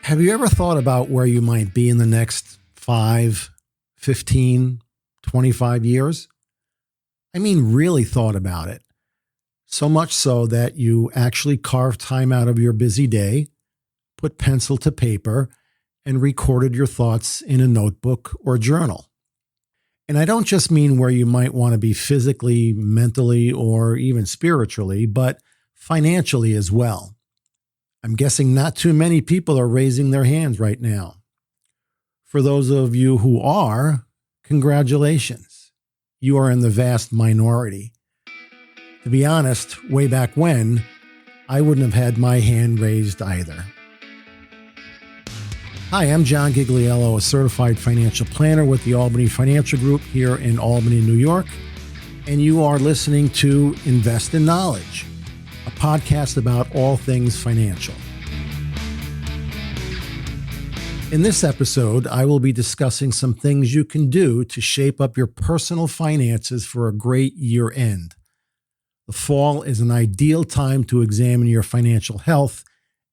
Have you ever thought about where you might be in the next 5, 15, 25 years? I mean, really thought about it. So much so that you actually carved time out of your busy day, put pencil to paper, and recorded your thoughts in a notebook or journal. And I don't just mean where you might want to be physically, mentally, or even spiritually, but financially as well. I'm guessing not too many people are raising their hands right now. For those of you who are, congratulations. You are in the vast minority. To be honest, way back when, I wouldn't have had my hand raised either. Hi, I'm John Gigliello, a certified financial planner with the Albany Financial Group here in Albany, New York, and you are listening to Invest in Knowledge, a podcast about all things financial. In this episode, I will be discussing some things you can do to shape up your personal finances for a great year end. The fall is an ideal time to examine your financial health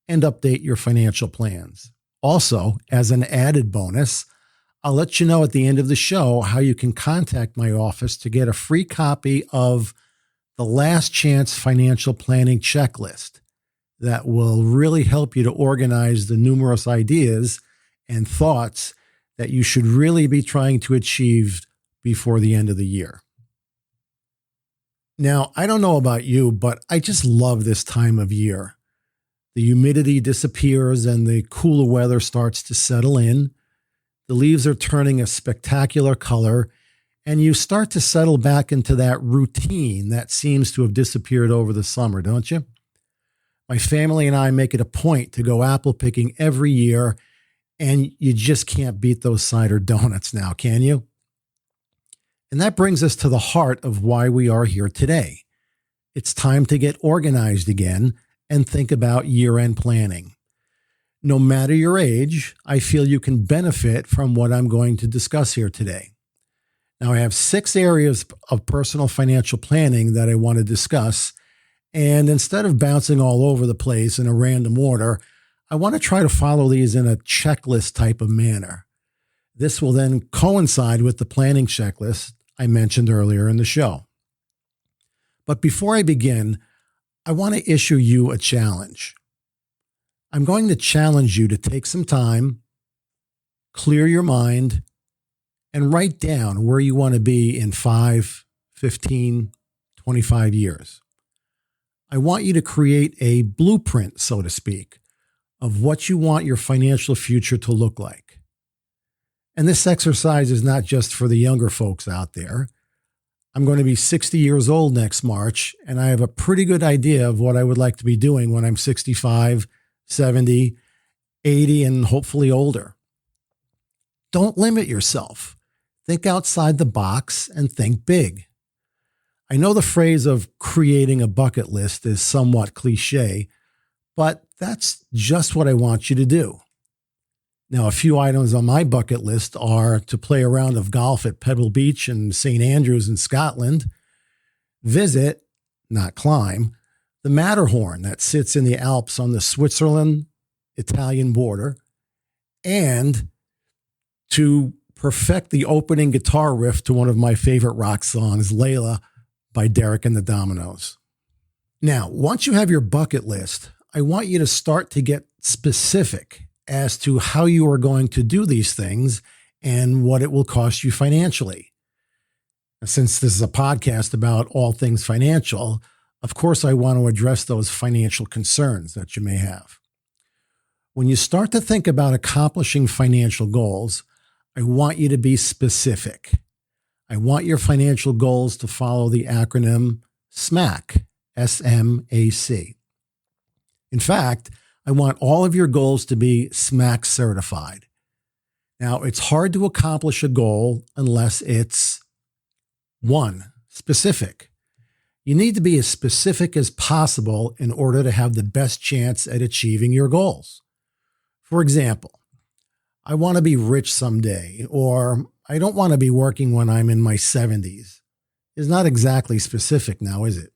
and update your financial plans. Also, as an added bonus, I'll let you know at the end of the show how you can contact my office to get a free copy of the Last Chance Financial Planning Checklist that will really help you to organize the numerous ideas and thoughts that you should really be trying to achieve before the end of the year. Now, I don't know about you, but I just love this time of year. The humidity disappears and the cooler weather starts to settle in. The leaves are turning a spectacular color, and you start to settle back into that routine that seems to have disappeared over the summer, don't you? My family and I make it a point to go apple picking every year, and you just can't beat those cider donuts now, can you? And that brings us to the heart of why we are here today. It's time to get organized again and think about year-end planning. No matter your age, I feel you can benefit from what I'm going to discuss here today. Now, I have 6 areas of personal financial planning that I want to discuss, and instead of bouncing all over the place in a random order, I want to try to follow these in a checklist type of manner. This will then coincide with the planning checklist I mentioned earlier in the show. But before I begin, I want to issue you a challenge. I'm going to challenge you to take some time, clear your mind, and write down where you want to be in 5, 15, 25 years. I want you to create a blueprint, so to speak, of what you want your financial future to look like. And this exercise is not just for the younger folks out there. I'm going to be 60 years old next March, and I have a pretty good idea of what I would like to be doing when I'm 65, 70, 80, and hopefully older. Don't limit yourself. Think outside the box and think big. I know the phrase of creating a bucket list is somewhat cliche, but that's just what I want you to do. Now, a few items on my bucket list are to play a round of golf at Pebble Beach and St. Andrews in Scotland, visit, not climb, the Matterhorn that sits in the Alps on the Switzerland-Italian border, and to perfect the opening guitar riff to one of my favorite rock songs, Layla by Derek and the Dominoes. Now, once you have your bucket list, I want you to start to get specific as to how you are going to do these things and what it will cost you financially. Since this is a podcast about all things financial, of course, I want to address those financial concerns that you may have. When you start to think about accomplishing financial goals, I want you to be specific. I want your financial goals to follow the acronym SMAC, S-M-A-C. In fact, I want all of your goals to be SMAC certified. Now, it's hard to accomplish a goal unless it's 1, specific. You need to be as specific as possible in order to have the best chance at achieving your goals. For example, I want to be rich someday, or I don't want to be working when I'm in my 70s. Is not exactly specific now, is it?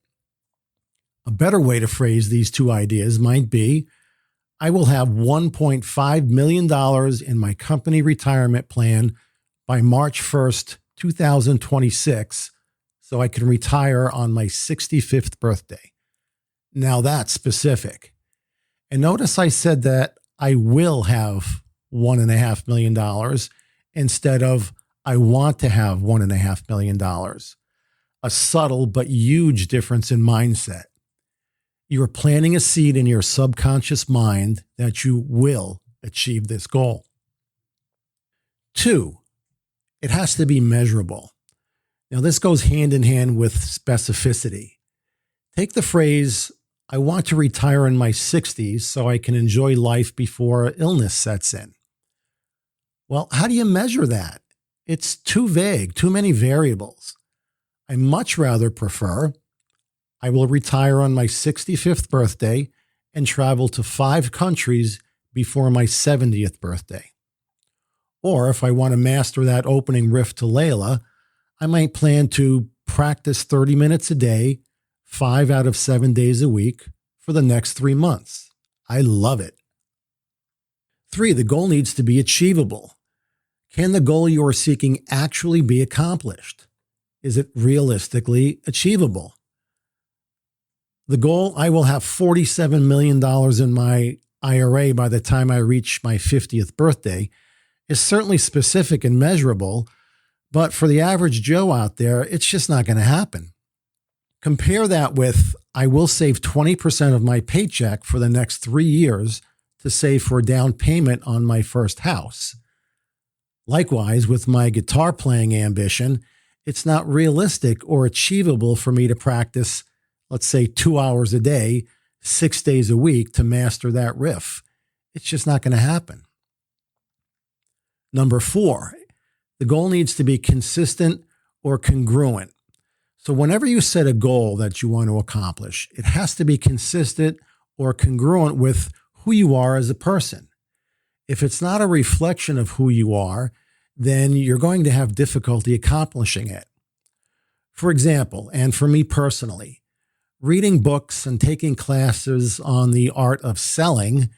A better way to phrase these two ideas might be, I will have $1.5 million in my company retirement plan by March 1st, 2026, so I can retire on my 65th birthday. Now that's specific. And notice I said that I will have $1.5 million instead of I want to have $1.5 million. A subtle but huge difference in mindset. You are planting a seed in your subconscious mind that you will achieve this goal. 2, it has to be measurable. Now, this goes hand in hand with specificity. Take the phrase, I want to retire in my 60s so I can enjoy life before illness sets in. Well, how do you measure that? It's too vague, too many variables. I much rather prefer, I will retire on my 65th birthday and travel to 5 countries before my 70th birthday. Or if I want to master that opening riff to Layla, I might plan to practice 30 minutes a day, 5 out of 7 days a week for the next 3 months. I love it. 3, the goal needs to be achievable. Can the goal you are seeking actually be accomplished? Is it realistically achievable? The goal, I will have $47 million in my IRA by the time I reach my 50th birthday, is certainly specific and measurable, but for the average Joe out there, it's just not going to happen. Compare that with, I will save 20% of my paycheck for the next 3 years to save for a down payment on my first house. Likewise, with my guitar playing ambition, it's not realistic or achievable for me to practice, let's say 2 hours a day, 6 days a week to master that riff. It's just not going to happen. Number 4, the goal needs to be consistent or congruent. So whenever you set a goal that you want to accomplish, it has to be consistent or congruent with who you are as a person. If it's not a reflection of who you are, then you're going to have difficulty accomplishing it. For example, and for me personally, reading books and taking classes on the art of selling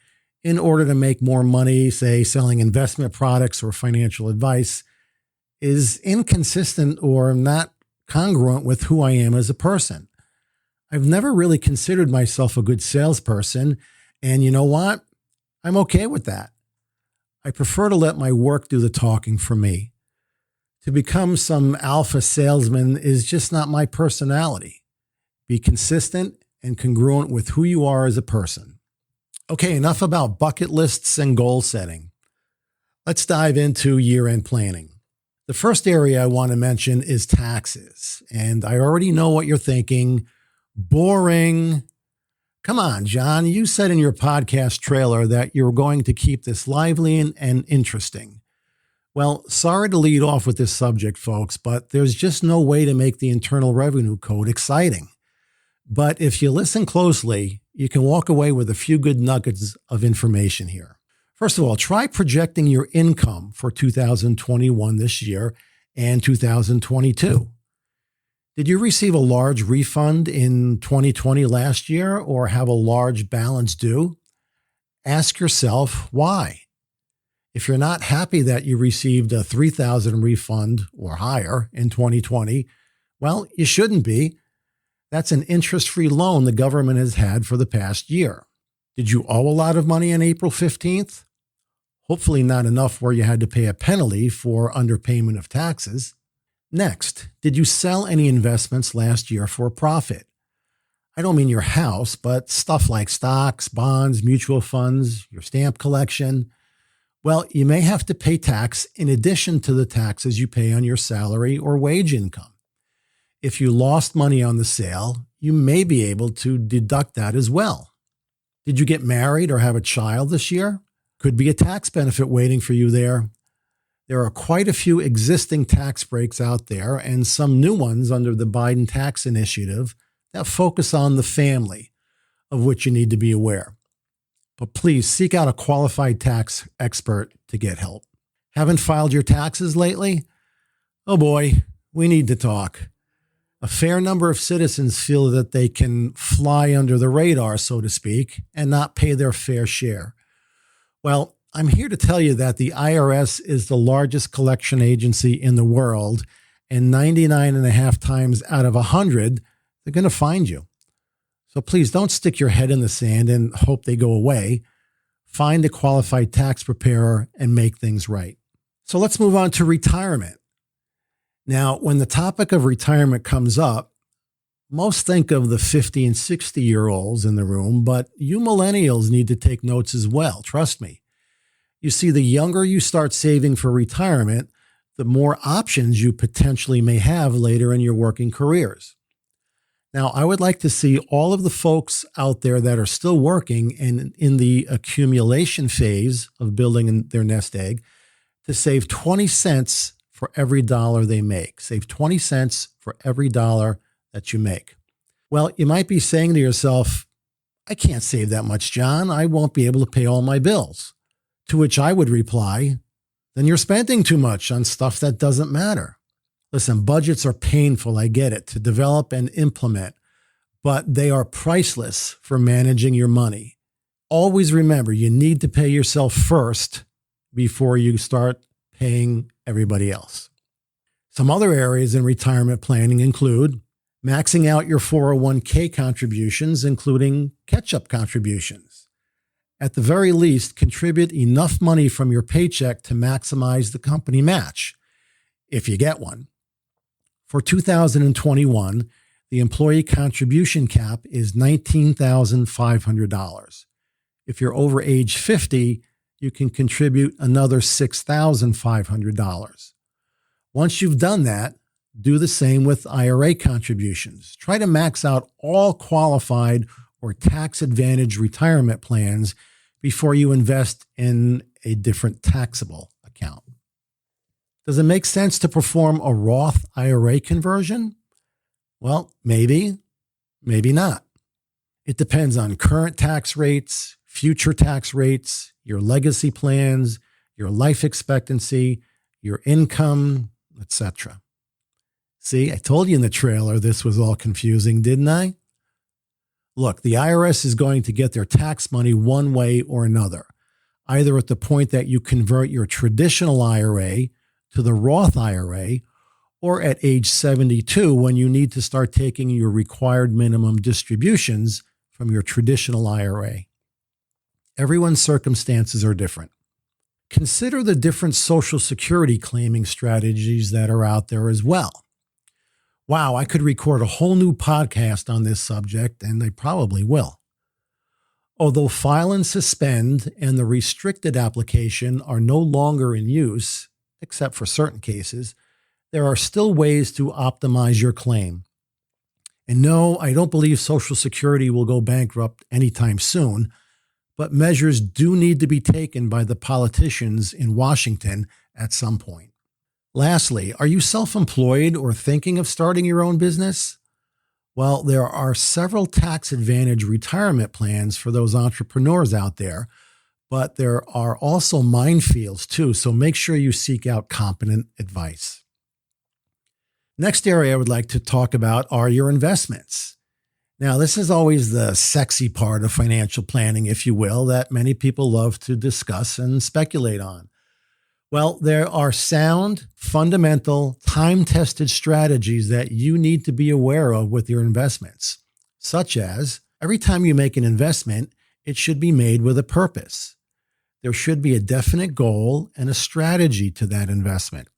in order to make more money, say selling investment products or financial advice, is inconsistent or not congruent with who I am as a person. I've never really considered myself a good salesperson, and you know what? I'm okay with that. I prefer to let my work do the talking for me. To become some alpha salesman is just not my personality. Be consistent and congruent with who you are as a person. Okay, enough about bucket lists and goal setting. Let's dive into year-end planning. The first area I want to mention is taxes. And I already know what you're thinking. Boring. Come on, John, you said in your podcast trailer that you're going to keep this lively and interesting. Well, sorry to lead off with this subject, folks, but there's just no way to make the Internal Revenue Code exciting. But if you listen closely, you can walk away with a few good nuggets of information here. First of all, try projecting your income for 2021 this year and 2022. Did you receive a large refund in 2020 last year or have a large balance due? Ask yourself why. If you're not happy that you received a $3,000 refund or higher in 2020, well, you shouldn't be. That's an interest-free loan the government has had for the past year. Did you owe a lot of money on April 15th? Hopefully not enough where you had to pay a penalty for underpayment of taxes. Next, did you sell any investments last year for a profit? I don't mean your house, but stuff like stocks, bonds, mutual funds, your stamp collection. Well, you may have to pay tax in addition to the taxes you pay on your salary or wage income. If you lost money on the sale, you may be able to deduct that as well. Did you get married or have a child this year? Could be a tax benefit waiting for you there. There are quite a few existing tax breaks out there and some new ones under the Biden tax initiative that focus on the family, of which you need to be aware. But please seek out a qualified tax expert to get help. Haven't filed your taxes lately? Oh boy, we need to talk. A fair number of citizens feel that they can fly under the radar, so to speak, and not pay their fair share. Well, I'm here to tell you that the IRS is the largest collection agency in the world, and 99 and a half times out of 100, they're going to find you. So please don't stick your head in the sand and hope they go away. Find a qualified tax preparer and make things right. So let's move on to retirement. Now, when the topic of retirement comes up, most think of the 50 and 60-year-olds in the room, but you millennials need to take notes as well. Trust me. You see, the younger you start saving for retirement, the more options you potentially may have later in your working careers. Now, I would like to see all of the folks out there that are still working and in the accumulation phase of building their nest egg to save 20 cents for every dollar they make. Save 20 cents for every dollar that you make. Well, you might be saying to yourself, I can't save that much, John. I won't be able to pay all my bills. To which I would reply, then you're spending too much on stuff that doesn't matter. Listen, budgets are painful, I get it, to develop and implement, but they are priceless for managing your money. Always remember, you need to pay yourself first before you start paying everybody else. Some other areas in retirement planning include maxing out your 401k contributions, including catch-up contributions. At the very least, contribute enough money from your paycheck to maximize the company match, if you get one. For 2021, the employee contribution cap is $19,500. If you're over age 50, you can contribute another $6,500. Once you've done that, do the same with IRA contributions. Try to max out all qualified or tax-advantaged retirement plans before you invest in a different taxable account. Does it make sense to perform a Roth IRA conversion? Well, maybe, maybe not. It depends on current tax rates, future tax rates, your legacy plans, your life expectancy, your income, etc. See, I told you in the trailer this was all confusing, didn't I? Look, the IRS is going to get their tax money one way or another, either at the point that you convert your traditional IRA to the Roth IRA, or at age 72 when you need to start taking your required minimum distributions from your traditional IRA. Everyone's circumstances are different. Consider the different Social Security claiming strategies that are out there as well. Wow, I could record a whole new podcast on this subject, and I probably will. Although file and suspend and the restricted application are no longer in use, except for certain cases, there are still ways to optimize your claim. And no, I don't believe Social Security will go bankrupt anytime soon, but measures do need to be taken by the politicians in Washington at some point. Lastly, are you self-employed or thinking of starting your own business? Well, there are several tax-advantaged retirement plans for those entrepreneurs out there, but there are also minefields too, so make sure you seek out competent advice. Next area I would like to talk about are your investments. Now, this is always the sexy part of financial planning, if you will, that many people love to discuss and speculate on. Well, there are sound, fundamental, time-tested strategies that you need to be aware of with your investments, such as every time you make an investment, it should be made with a purpose. There should be a definite goal and a strategy to that investment.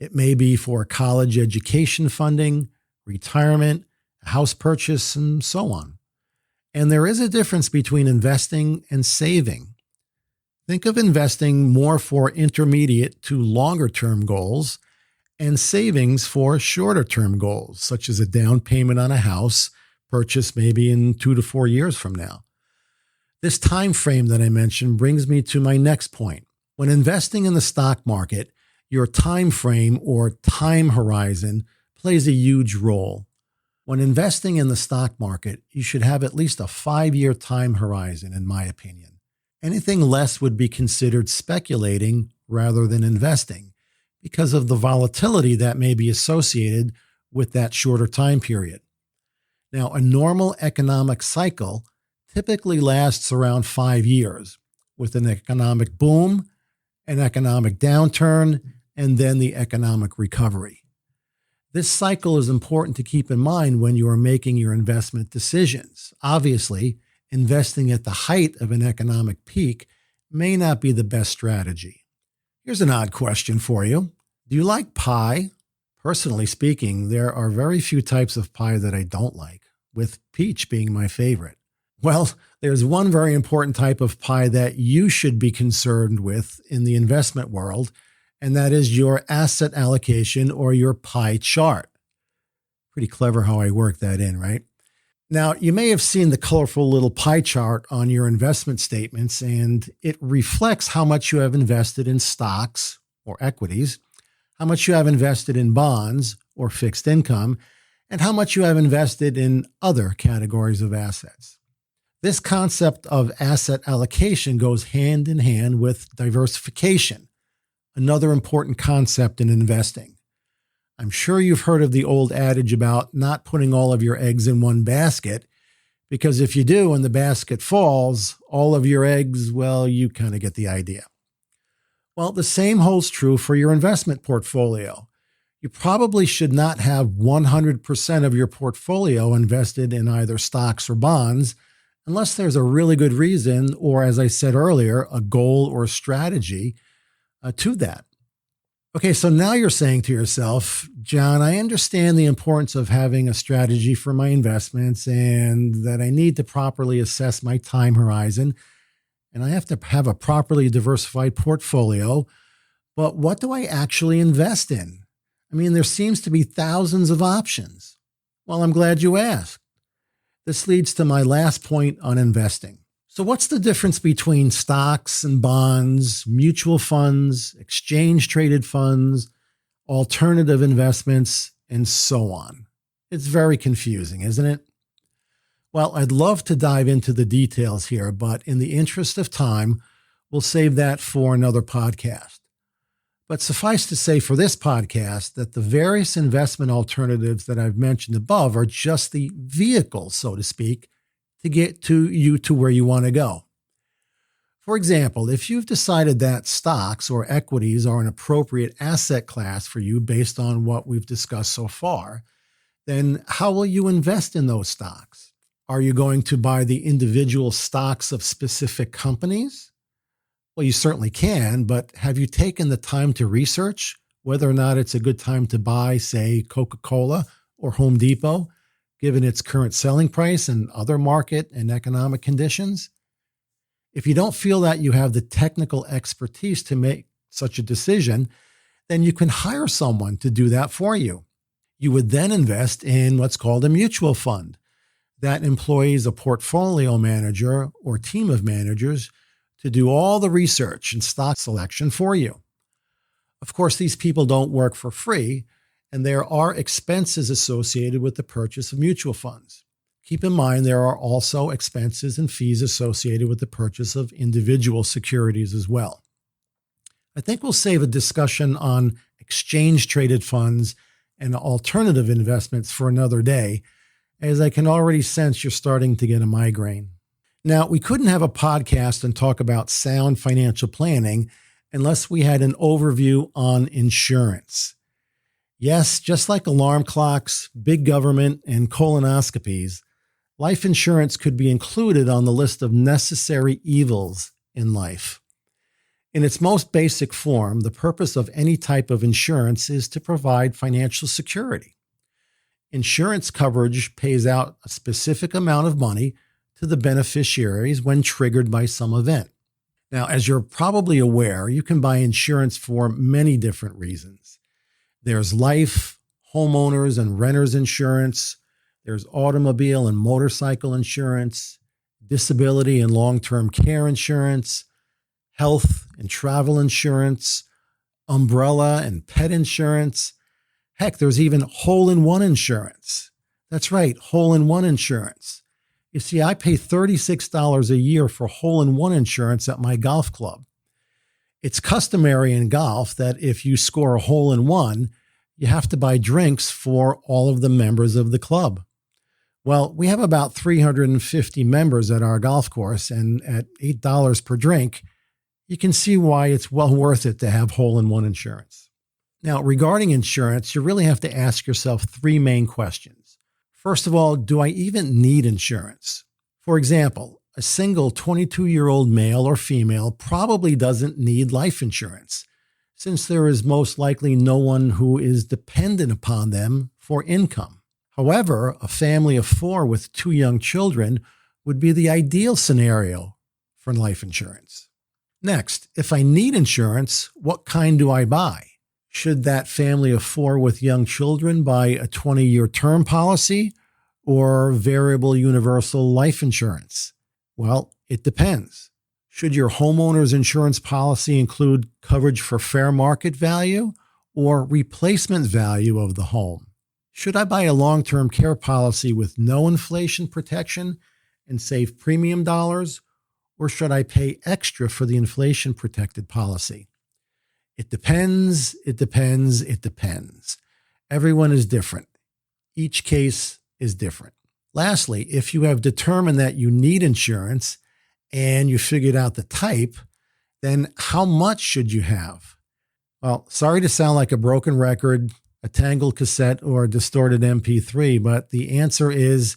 It may be for college education funding, retirement, a house purchase, and so on. And there is a difference between investing and saving. Think of investing more for intermediate to longer term goals and savings for shorter term goals, such as a down payment on a house purchase maybe in 2 to 4 years from now. This time frame that I mentioned brings me to my next point. When investing in the stock market, your time frame or time horizon plays a huge role. When investing in the stock market, you should have at least a 5-year time horizon, in my opinion. Anything less would be considered speculating rather than investing because of the volatility that may be associated with that shorter time period. Now, a normal economic cycle typically lasts around 5 years, with an economic boom, an economic downturn, and then the economic recovery. This cycle is important to keep in mind when you are making your investment decisions. Obviously, investing at the height of an economic peak may not be the best strategy. Here's an odd question for you. Do you like pie? Personally speaking, there are very few types of pie that I don't like, with peach being my favorite. Well, there's one very important type of pie that you should be concerned with in the investment world, and that is your asset allocation or your pie chart. Pretty clever how I work that in, right? Now, you may have seen the colorful little pie chart on your investment statements, and it reflects how much you have invested in stocks or equities, how much you have invested in bonds or fixed income, and how much you have invested in other categories of assets. This concept of asset allocation goes hand in hand with diversification, another important concept in investing. I'm sure you've heard of the old adage about not putting all of your eggs in one basket, because if you do and the basket falls, all of your eggs, well, you kind of get the idea. Well, the same holds true for your investment portfolio. You probably should not have 100% of your portfolio invested in either stocks or bonds, unless there's a really good reason, or as I said earlier, a goal or a strategy to that. Okay, so now you're saying to yourself, John, I understand the importance of having a strategy for my investments and that I need to properly assess my time horizon, and I have to have a properly diversified portfolio, but what do I actually invest in? I mean, there seems to be thousands of options. Well, I'm glad you asked. This leads to my last point on investing. So what's the difference between stocks and bonds, mutual funds, exchange-traded funds, alternative investments, and so on? It's very confusing, isn't it? Well, I'd love to dive into the details here, but in the interest of time, we'll save that for another podcast. But suffice to say for this podcast that the various investment alternatives that I've mentioned above are just the vehicle, so to speak, to get you to where you want to go. For example, if you've decided that stocks or equities are an appropriate asset class for you based on what we've discussed so far, then how will you invest in those stocks? Are you going to buy the individual stocks of specific companies? Well, you certainly can, but have you taken the time to research whether or not it's a good time to buy, say, Coca-Cola or Home Depot, given its current selling price and other market and economic conditions? If you don't feel that you have the technical expertise to make such a decision, then you can hire someone to do that for you. You would then invest in what's called a mutual fund that employs a portfolio manager or team of managers to do all the research and stock selection for you. Of course, these people don't work for free, and there are expenses associated with the purchase of mutual funds. Keep in mind, there are also expenses and fees associated with the purchase of individual securities as well. I think we'll save a discussion on exchange-traded funds and alternative investments for another day, as I can already sense you're starting to get a migraine. Now, we couldn't have a podcast and talk about sound financial planning unless we had an overview on insurance. Yes, just like alarm clocks, big government, and colonoscopies, life insurance could be included on the list of necessary evils in life. In its most basic form, the purpose of any type of insurance is to provide financial security. Insurance coverage pays out a specific amount of money to the beneficiaries when triggered by some event. Now, as you're probably aware, you can buy insurance for many different reasons. There's life, homeowners and renters insurance. There's automobile and motorcycle insurance, disability and long-term care insurance, health and travel insurance, umbrella and pet insurance. Heck, there's even hole-in-one insurance. That's right, hole-in-one insurance. You see, I pay $36 a year for hole-in-one insurance at my golf club. It's customary in golf that if you score a hole-in-one, you have to buy drinks for all of the members of the club. Well, we have about 350 members at our golf course, and at $8 per drink, you can see why it's well worth it to have hole-in-one insurance. Now, regarding insurance, you really have to ask yourself three main questions. First of all, do I even need insurance? For example, a single 22-year-old male or female probably doesn't need life insurance, since there is most likely no one who is dependent upon them for income. However, a family of 4 with 2 young children would be the ideal scenario for life insurance. Next, if I need insurance, what kind do I buy? Should that family of 4 with young children buy a 20-year term policy or variable universal life insurance? Well, it depends. Should your homeowner's insurance policy include coverage for fair market value or replacement value of the home? Should I buy a long-term care policy with no inflation protection and save premium dollars, or should I pay extra for the inflation-protected policy? It depends, it depends, it depends. Everyone is different. Each case is different. Lastly, if you have determined that you need insurance and you figured out the type, then how much should you have? Well, sorry to sound like a broken record, a tangled cassette, or a distorted MP3, but the answer is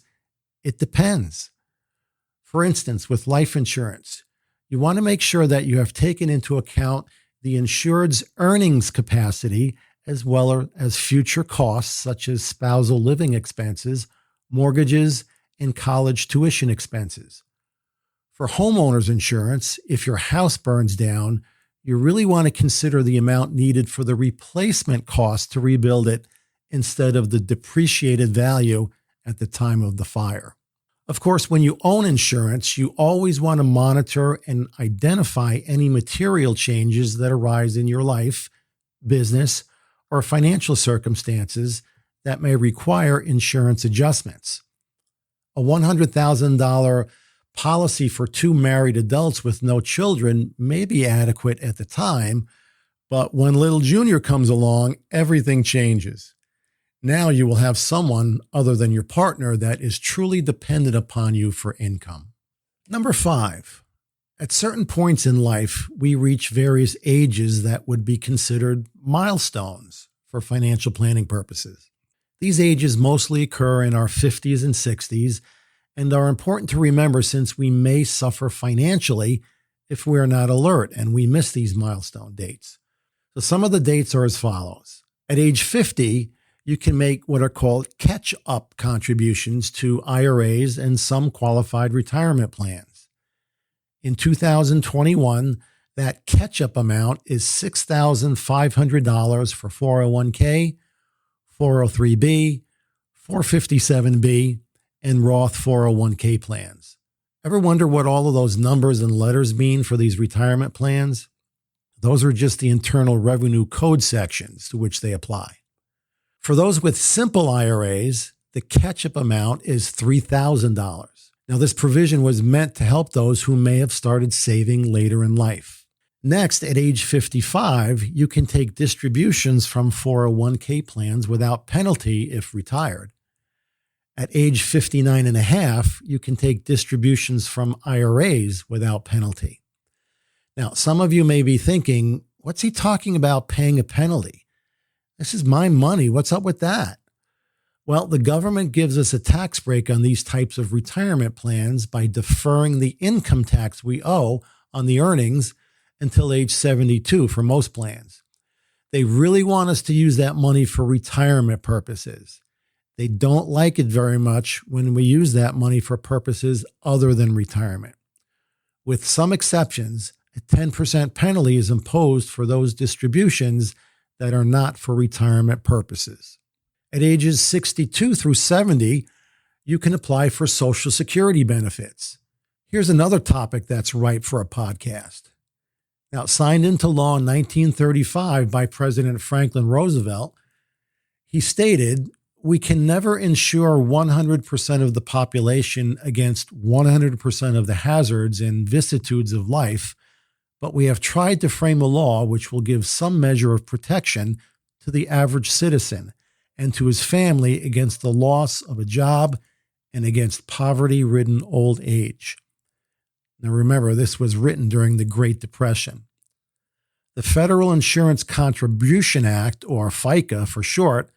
it depends. For instance, with life insurance, you want to make sure that you have taken into account the insured's earnings capacity as well as future costs such as spousal living expenses, mortgages, and college tuition expenses. For homeowners insurance, if your house burns down, you really want to consider the amount needed for the replacement cost to rebuild it instead of the depreciated value at the time of the fire. Of course, when you own insurance, you always want to monitor and identify any material changes that arise in your life, business, or financial circumstances that may require insurance adjustments. A $100,000 policy for 2 married adults with no children may be adequate at the time, but when little Junior comes along, everything changes. Now you will have someone other than your partner that is truly dependent upon you for income. Number 5, at certain points in life, we reach various ages that would be considered milestones for financial planning purposes. These ages mostly occur in our 50s and 60s and are important to remember since we may suffer financially if we are not alert and we miss these milestone dates. So some of the dates are as follows. At age 50, you can make what are called catch-up contributions to IRAs and some qualified retirement plans. In 2021, that catch-up amount is $6,500 for 401k, 403b, 457b, and Roth 401k plans. Ever wonder what all of those numbers and letters mean for these retirement plans? Those are just the Internal Revenue Code sections to which they apply. For those with simple IRAs, the catch-up amount is $3,000. Now, this provision was meant to help those who may have started saving later in life. Next, at age 55, you can take distributions from 401k plans without penalty if retired. At age 59 and a half, you can take distributions from IRAs without penalty. Now, some of you may be thinking, what's he talking about paying a penalty? This is my money. What's up with that? Well, the government gives us a tax break on these types of retirement plans by deferring the income tax we owe on the earnings until age 72 for most plans. They really want us to use that money for retirement purposes. They don't like it very much when we use that money for purposes other than retirement. With some exceptions, a 10% penalty is imposed for those distributions that are not for retirement purposes. At ages 62 through 70, you can apply for Social Security benefits. Here's another topic that's ripe for a podcast. Now, signed into law in 1935 by President Franklin Roosevelt, he stated, "We can never insure 100% of the population against 100% of the hazards and vicissitudes of life, but we have tried to frame a law which will give some measure of protection to the average citizen and to his family against the loss of a job and against poverty-ridden old age. Now remember, this was written during the Great Depression. The Federal Insurance Contribution Act, or FICA for short,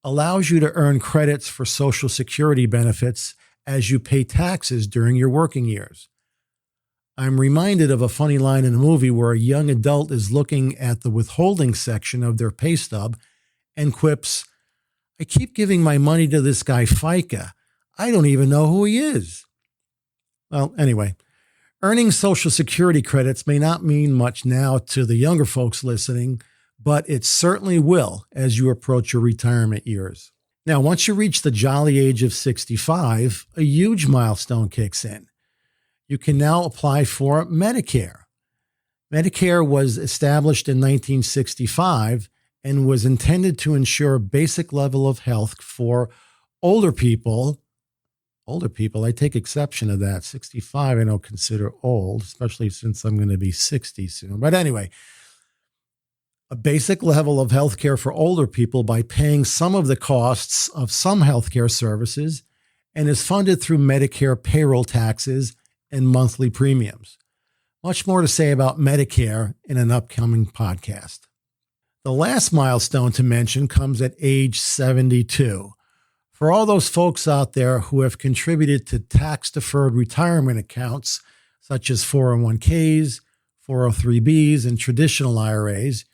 allows you to earn credits for Social Security benefits as you pay taxes during your working years. I'm reminded of a funny line in a movie where a young adult is looking at the withholding section of their pay stub and quips, "I keep giving my money to this guy FICA. I don't even know who he is." Well, anyway, earning Social Security credits may not mean much now to the younger folks listening, but it certainly will as you approach your retirement years. Now, once you reach the jolly age of 65, a huge milestone kicks in. You can now apply for Medicare. Medicare was established in 1965 and was intended to ensure a basic level of health for older people. Older people, I take exception to that. 65, I don't consider old, especially since I'm going to be 60 soon. But anyway, a basic level of health care for older people by paying some of the costs of some healthcare services and is funded through Medicare payroll taxes and monthly premiums. Much more to say about Medicare in an upcoming podcast. The last milestone to mention comes at age 72. For all those folks out there who have contributed to tax-deferred retirement accounts, such as 401ks, 403bs, and traditional IRAs,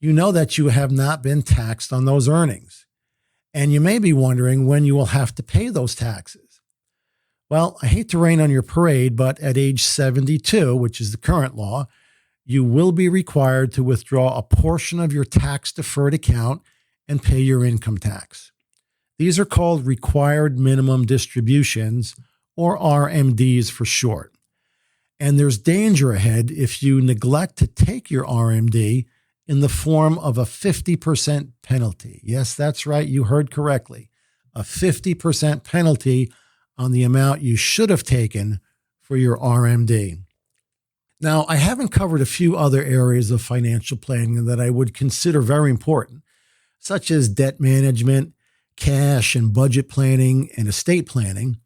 you know that you have not been taxed on those earnings. And you may be wondering when you will have to pay those taxes. Well, I hate to rain on your parade, but at age 72, which is the current law, you will be required to withdraw a portion of your tax-deferred account and pay your income tax. These are called required minimum distributions, or RMDs for short. And there's danger ahead if you neglect to take your RMD in the form of a 50% penalty. Yes, that's right. You heard correctly. A 50% penalty on the amount you should have taken for your RMD. Now, I haven't covered a few other areas of financial planning that I would consider very important, such as debt management, cash and budget planning, and estate planning,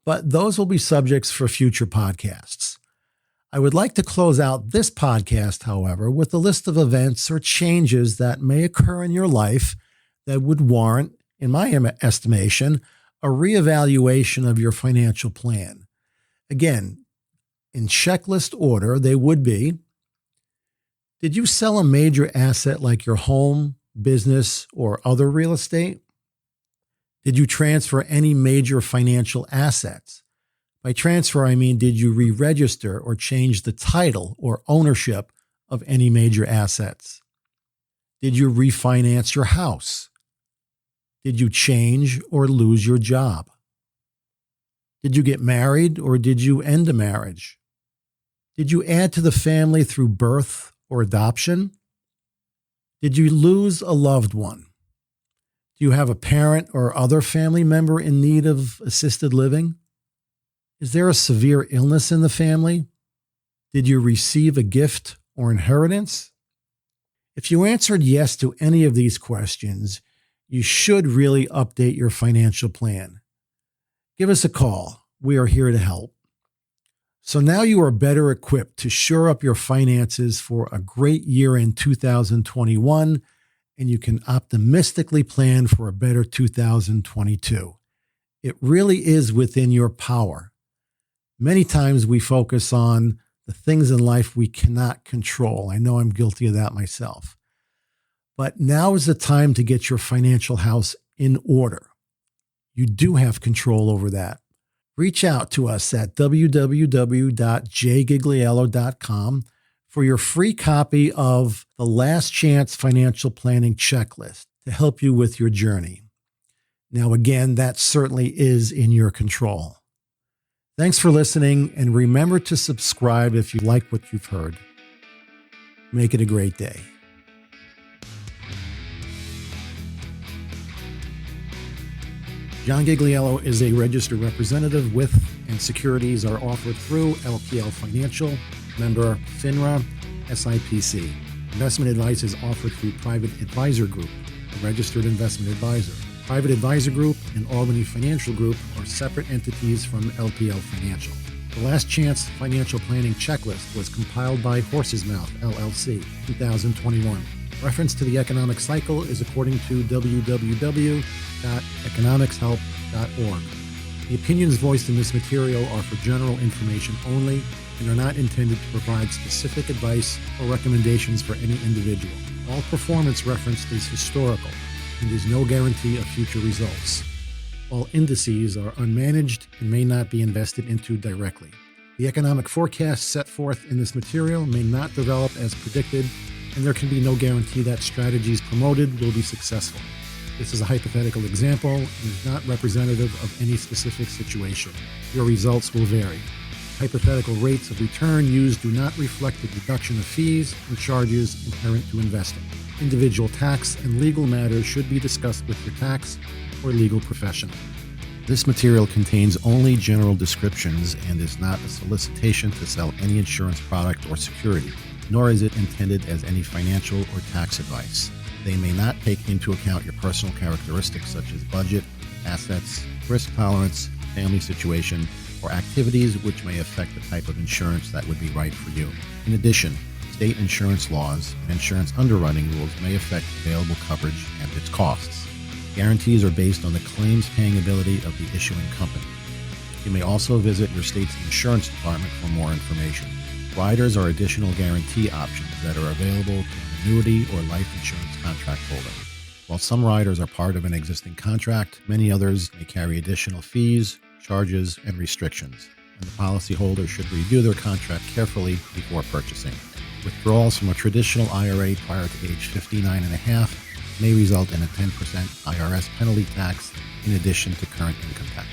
but those will be subjects for future podcasts. I would like to close out this podcast, however, with a list of events or changes that may occur in your life that would warrant, in my estimation, a reevaluation of your financial plan. Again, in checklist order, they would be: did you sell a major asset like your home, business, or other real estate? Did you transfer any major financial assets? By transfer, I mean, did you re-register or change the title or ownership of any major assets? Did you refinance your house? Did you change or lose your job? Did you get married or did you end a marriage? Did you add to the family through birth or adoption? Did you lose a loved one? Do you have a parent or other family member in need of assisted living? Is there a severe illness in the family? Did you receive a gift or inheritance? If you answered yes to any of these questions, you should really update your financial plan. Give us a call. We are here to help. So now you are better equipped to shore up your finances for a great year in 2021, and you can optimistically plan for a better 2022. It really is within your power. Many times we focus on the things in life we cannot control. I know I'm guilty of that myself. But now is the time to get your financial house in order. You do have control over that. Reach out to us at www.jgigliello.com for your free copy of the Last Chance Financial Planning Checklist to help you with your journey. Now, again, that certainly is in your control. Thanks for listening, and remember to subscribe if you like what you've heard. Make it a great day. John Gigliello is a registered representative with, and securities are offered through LPL Financial, member FINRA, SIPC. Investment advice is offered through Private Advisor Group, a registered investment advisor. Private Advisor Group and Albany Financial Group are separate entities from LPL Financial. The Last Chance Financial Planning Checklist was compiled by Horse's Mouth, LLC, 2021. Reference to the economic cycle is according to www.economicshelp.org. The opinions voiced in this material are for general information only and are not intended to provide specific advice or recommendations for any individual. All performance referenced is historical and is no guarantee of future results. All indices are unmanaged and may not be invested into directly. The economic forecasts set forth in this material may not develop as predicted, and there can be no guarantee that strategies promoted will be successful. This is a hypothetical example and is not representative of any specific situation. Your results will vary. Hypothetical rates of return used do not reflect the deduction of fees and charges inherent to investing. Individual tax and legal matters should be discussed with your tax or legal professional. This material contains only general descriptions and is not a solicitation to sell any insurance product or security, nor is it intended as any financial or tax advice. They may not take into account your personal characteristics such as budget, assets, risk tolerance, family situation, or activities which may affect the type of insurance that would be right for you. In addition, state insurance laws and insurance underwriting rules may affect available coverage and its costs. Guarantees are based on the claims paying ability of the issuing company. You may also visit your state's insurance department for more information. Riders are additional guarantee options that are available to an annuity or life insurance contract holder. While some riders are part of an existing contract, many others may carry additional fees, charges, and restrictions, and the policyholder should review their contract carefully before purchasing. Withdrawals from a traditional IRA prior to age 59 and a half may result in a 10% IRS penalty tax in addition to current income tax.